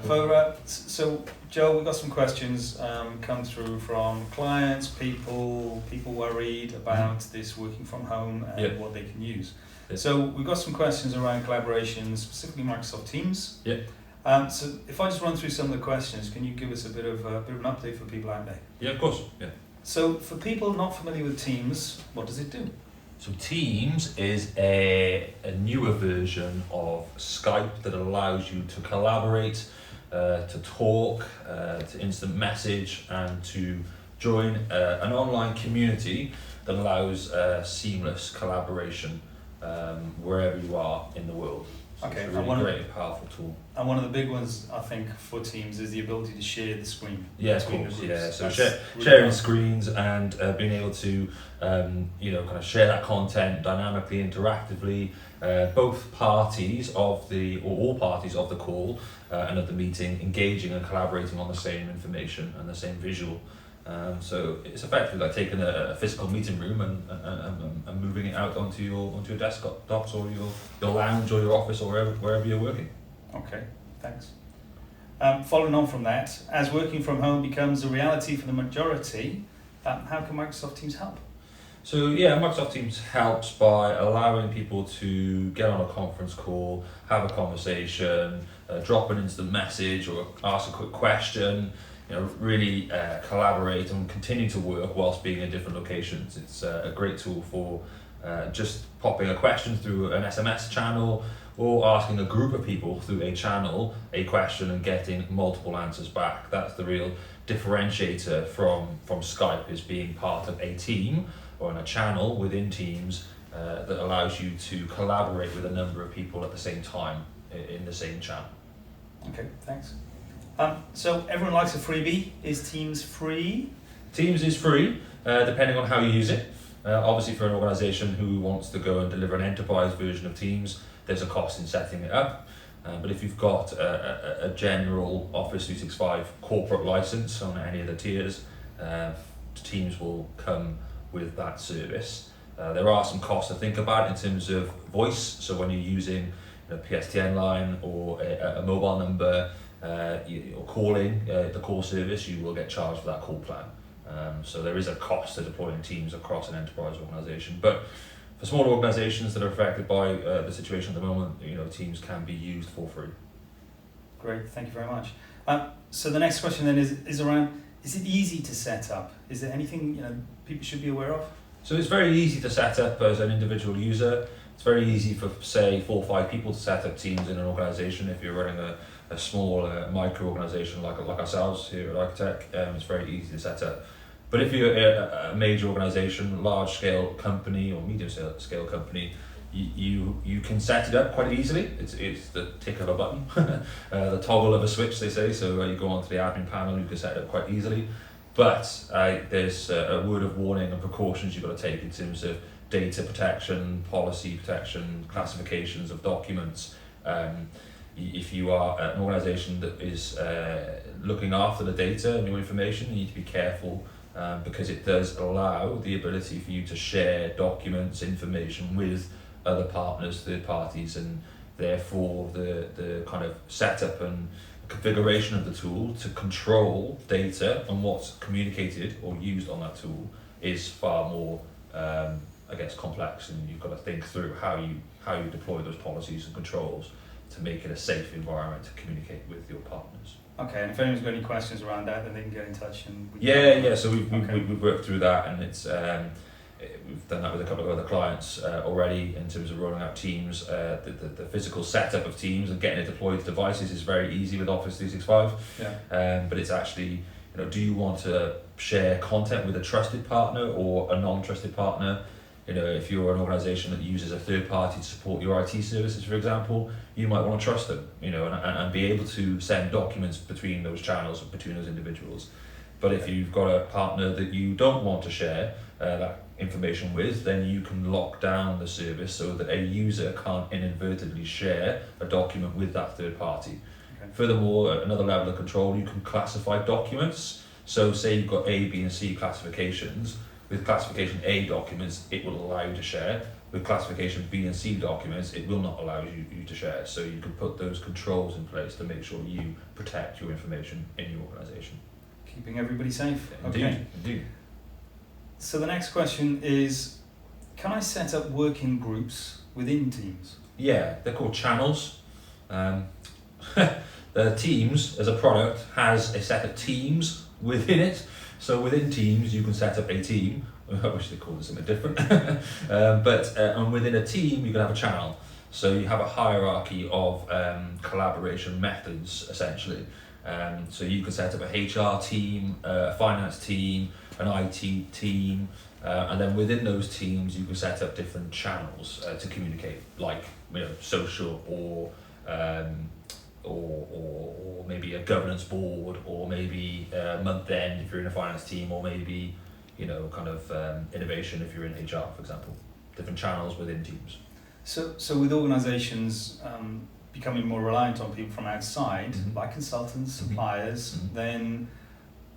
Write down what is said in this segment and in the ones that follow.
So Joe, we've got some questions come through from clients, people worried about this working from home and what they can use. So we've got some questions around collaboration, specifically Microsoft Teams. So if I just run through some of the questions, can you give us a bit of an update for people out there? Yeah, of course. Yeah. So for people not familiar with Teams, what does it do? So Teams is a newer version of Skype that allows you to collaborate, to talk, to instant message, and to join an online community that allows seamless collaboration wherever you are in the world. So Okay, it's a really great and powerful tool. And one of the big ones, I think, for Teams is the ability to share the screen. Yeah, of course. Yeah, so sharing screens and being able to, kind of share that content dynamically, interactively. Both parties of all parties of the call and of the meeting engaging and collaborating on the same information and the same visual. So it's effectively like taking a physical meeting room and moving it out onto your desktops or your lounge or your office or wherever you're working. Okay, thanks. Following on from that, as working from home becomes a reality for the majority, how can Microsoft Teams help? So yeah, Microsoft Teams helps by allowing people to get on a conference call, have a conversation, drop an instant message or ask a quick question. Really collaborate and continue to work whilst being in different locations. It's a great tool for just popping a question through an SMS channel or asking a group of people through a channel a question and getting multiple answers back. That's the real differentiator from Skype, is being part of a team or in a channel within Teams that allows you to collaborate with a number of people at the same time in the same channel. Okay, thanks. So everyone likes a freebie. Is Teams free? Teams is free, depending on how you use it. Obviously, for an organisation who wants to go and deliver an enterprise version of Teams, there's a cost in setting it up. But if you've got a general Office 365 corporate license on any of the tiers, Teams will come with that service. There are some costs to think about in terms of voice. So when you're using a PSTN line or a mobile number, or calling the call service, you will get charged for that call plan. So there is a cost to deploying Teams across an enterprise organisation. But for smaller organisations that are affected by the situation at the moment, Teams can be used for free. Great, thank you very much. So the next question then is around: is it easy to set up? Is there anything people should be aware of? So it's very easy to set up as an individual user. It's very easy for, say, 4 or 5 people to set up Teams in an organisation. If you're running a small micro organisation like ourselves here at iCoTech, it's very easy to set up. But if you're a major organisation, large scale company or medium scale company, you can set it up quite easily. It's the tick of a button, the toggle of a switch, they say. So you go onto the admin panel, you can set it up quite easily. But there's a word of warning and precautions you've got to take in terms of data protection, policy protection, classifications of documents. If you are an organisation that is looking after the data and your information, you need to be careful because it does allow the ability for you to share documents, information with other partners, third parties, and therefore the kind of setup and configuration of the tool to control data and what's communicated or used on that tool is far more complex, and you've got to think through how you deploy those policies and controls to make it a safe environment to communicate with your partners. Okay, and if anyone's got any questions around that, then they can get in touch and So we've worked through that, and it's we've done that with a couple of other clients already in terms of rolling out Teams. The physical setup of Teams and getting it deployed to devices is very easy with Office 365. But it's actually, do you want to share content with a trusted partner or a non-trusted partner? If you're an organisation that uses a third party to support your IT services, for example, you might want to trust them, and be able to send documents between those channels, between those individuals. But if you've got a partner that you don't want to share that information with, then you can lock down the service so that a user can't inadvertently share a document with that third party. Okay. Furthermore, at another level of control, you can classify documents. So say you've got A, B and C classifications. With classification A documents, it will allow you to share. with classification B and C documents, it will not allow you to share. So you can put those controls in place to make sure you protect your information in your organisation. Keeping everybody safe. Indeed, Okay. indeed. So the next question is, can I set up working groups within Teams? Yeah, they're called channels. The Teams as a product has a set of teams within it. So within Teams, you can set up a team. I wish they called it something different. And within a team, you can have a channel. So you have a hierarchy of collaboration methods, essentially. So you can set up a HR team, a finance team, an IT team, and then within those teams, you can set up different channels to communicate, like social or maybe a governance board, or maybe month end if you're in a finance team, or maybe innovation if you're in HR, for example. Different channels within teams. So with organisations becoming more reliant on people from outside, like consultants, suppliers, then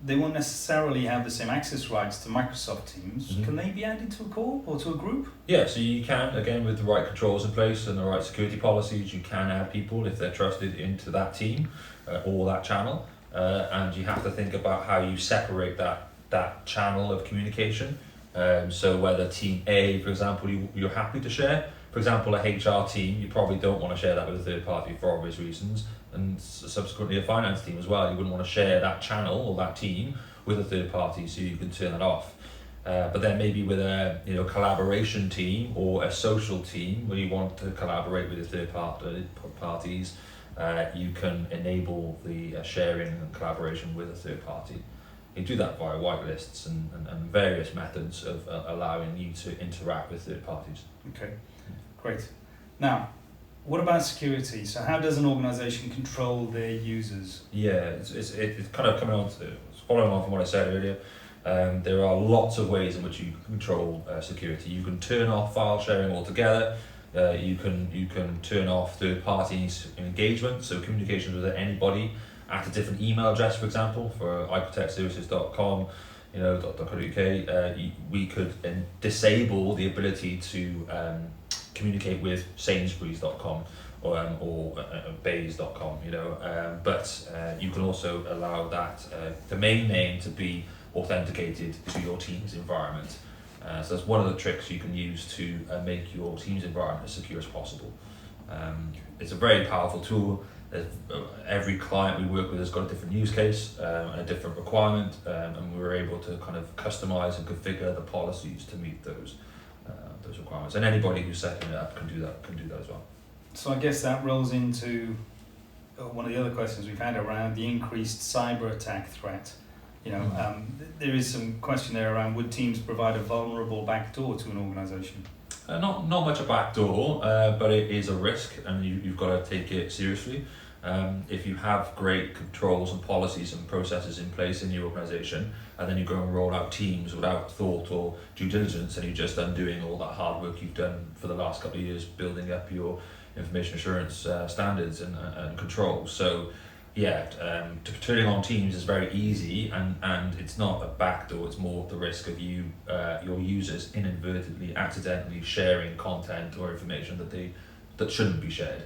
they won't necessarily have the same access rights to Microsoft Teams. Can they be added to a call or to a group? Yeah, so you can, again, with the right controls in place and the right security policies, you can add people if they're trusted into that team or that channel. And you have to think about how you separate that channel of communication. So whether team A, for example, you're happy to share. For example, a HR team, you probably don't want to share that with a third party for obvious reasons. And subsequently a finance team as well, you wouldn't want to share that channel or that team with a third party, so you can turn that off. But then maybe with a collaboration team or a social team where you want to collaborate with the third parties, you can enable the sharing and collaboration with a third party. You do that via whitelists and various methods of allowing you to interact with third parties. Okay, great. Now, what about security? So how does an organisation control their users? Yeah, it's kind of coming on to, following on from what I said earlier, there are lots of ways in which you control security. You can turn off file sharing altogether. You can turn off third parties engagement, so communications with anybody at a different email address, for example, for iCoTechservices.com, .co.uk. We could disable the ability to communicate with Sainsbury's.com or Bays.com, but you can also allow that domain name to be authenticated to your Teams environment. So that's one of the tricks you can use to make your Teams environment as secure as possible. It's a very powerful tool. Every client we work with has got a different use case and a different requirement, and we're able to kind of customize and configure the policies to meet those requirements. And anybody who's setting it up can do that as well. So I guess that rolls into one of the other questions we've had around the increased cyber attack threat. There is some question there around, would Teams provide a vulnerable backdoor to an organisation? Not much a backdoor, but it is a risk, and you've got to take it seriously. If you have great controls and policies and processes in place in your organisation, and then you go and roll out Teams without thought or due diligence, and you're just undoing all that hard work you've done for the last couple of years building up your information assurance standards and controls. So yeah, turning on Teams is very easy, and it's not a backdoor, it's more the risk of your users inadvertently, accidentally sharing content or information that shouldn't be shared,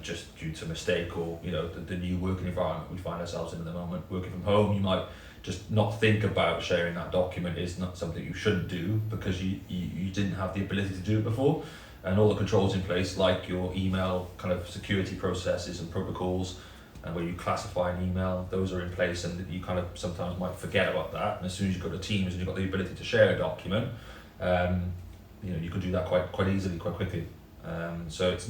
just due to mistake or the new working environment we find ourselves in at the moment. Working from home, you might just not think about sharing that document is not something you shouldn't do because you didn't have the ability to do it before, and all the controls in place, like your email kind of security processes and protocols, and where you classify an email, those are in place, and you kind of sometimes might forget about that. And as soon as you go to Teams and you've got the ability to share a document, you can do that quite easily, quite quickly. So it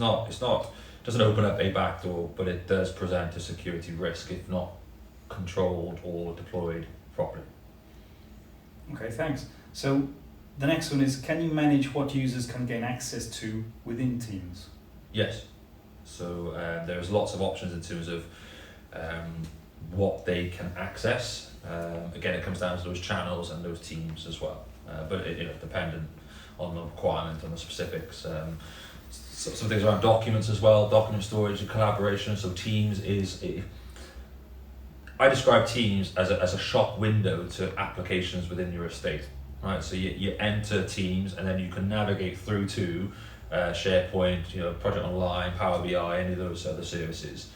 doesn't open up a backdoor, but it does present a security risk if not controlled or deployed properly. Okay, thanks. So the next one is, can you manage what users can gain access to within Teams? Yes. So there's lots of options in terms of what they can access. Again, it comes down to those channels and those teams as well, but it dependent on the requirement and the specifics. Some things around documents as well, document storage and collaboration. So Teams I describe Teams as a shop window to applications within your estate. right? So you enter Teams, and then you can navigate through to SharePoint, Project Online, Power BI, any of those other services.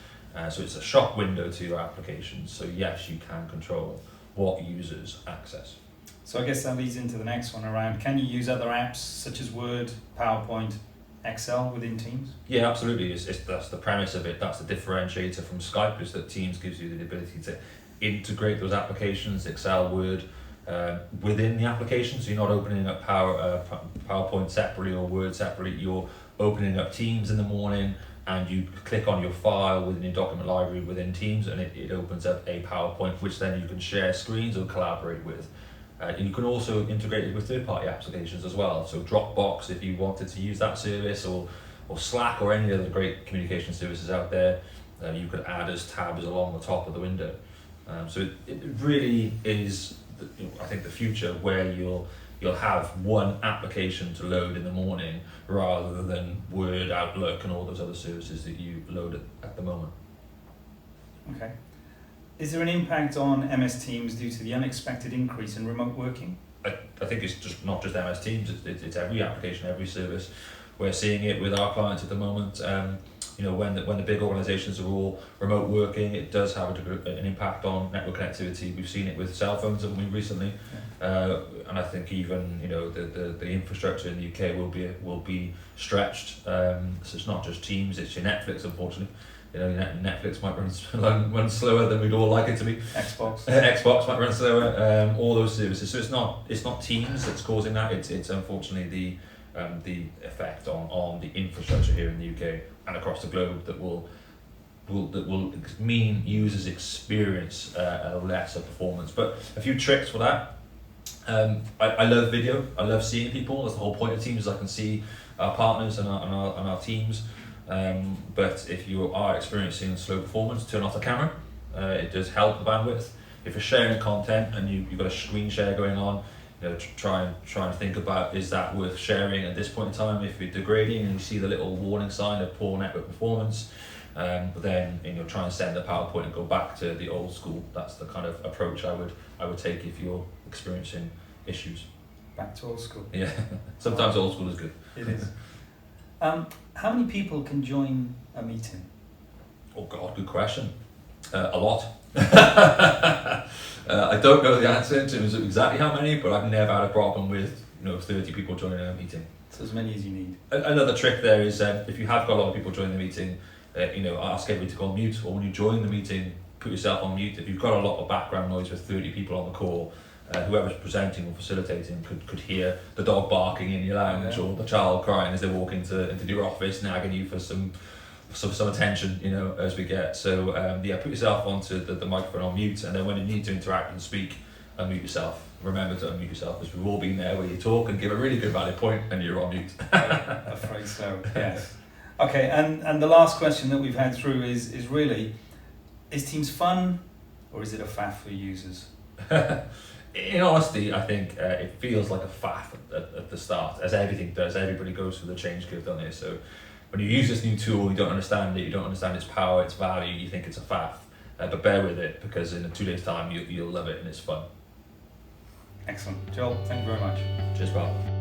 So it's a shop window to your application. So yes, you can control what users access. So I guess that leads into the next one around, can you use other apps such as Word, PowerPoint, Excel within Teams? Yeah, absolutely. That's the premise of it. That's the differentiator from Skype, is that Teams gives you the ability to integrate those applications, Excel, Word, within the application. So you're not opening up PowerPoint separately or Word separately. You're opening up Teams in the morning, and you click on your file within your document library within Teams, and it opens up a PowerPoint, which then you can share screens or collaborate with. You can also integrate it with third-party applications as well. So Dropbox, if you wanted to use that service, or Slack, or any other great communication services out there, you could add as tabs along the top of the window. So it really is, I think, the future, where you'll have one application to load in the morning rather than Word, Outlook, and all those other services that you load at the moment. Okay. Is there an impact on MS Teams due to the unexpected increase in remote working? I think it's just not just MS Teams, it's every application, every service. We're seeing it with our clients at the moment. When the big organisations are all remote working, it does have an impact on network connectivity. We've seen it with cell phones, haven't we, recently? Yeah. And I think even the infrastructure in the UK will be stretched. So it's not just Teams, it's your Netflix, unfortunately. Netflix might run slower than we'd all like it to be. Xbox might run slower. All those services. So it's not Teams that's causing that. It's unfortunately the effect on the infrastructure here in the UK and across the globe that will mean users experience a lesser performance. But a few tricks for that. I love video. I love seeing people. That's the whole point of Teams, is I can see our partners and our teams. But if you are experiencing slow performance, turn off the camera. It does help the bandwidth. If you're sharing content and you've got a screen share going on, try and think about, is that worth sharing at this point in time? If you're degrading and you see the little warning sign of poor network performance, then try and send the PowerPoint and go back to the old school. That's the kind of approach I would take if you're experiencing issues. Back to old school. Yeah, sometimes old school is good. It is. How many people can join a meeting? Oh God, good question. A lot. I don't know the answer in terms of exactly how many, but I've never had a problem with 30 people joining a meeting. So as many as you need. Another trick there is if you have got a lot of people joining the meeting, ask everybody to go on mute, or when you join the meeting, put yourself on mute. If you've got a lot of background noise with 30 people on the call, whoever's presenting or facilitating could hear the dog barking in your lounge, or the child crying as they walk into your office, nagging you for some attention, as we get. So put yourself onto the microphone on mute, and then when you need to interact and speak, unmute yourself. Remember to unmute yourself, because we've all been there where you talk and give a really good valid point and you're on mute. I'm afraid so, yes. Okay, and the last question that we've had through is really, is Teams fun, or is it a faff for users? In honesty, I think it feels like a faff at the start, as everything does. Everybody goes through the change curve, don't they? So when you use this new tool, you don't understand it, you don't understand its power, its value, you think it's a faff. But bear with it, because in 2 days' time, you'll love it and it's fun. Excellent. Joel, thank you very much. Cheers, pal.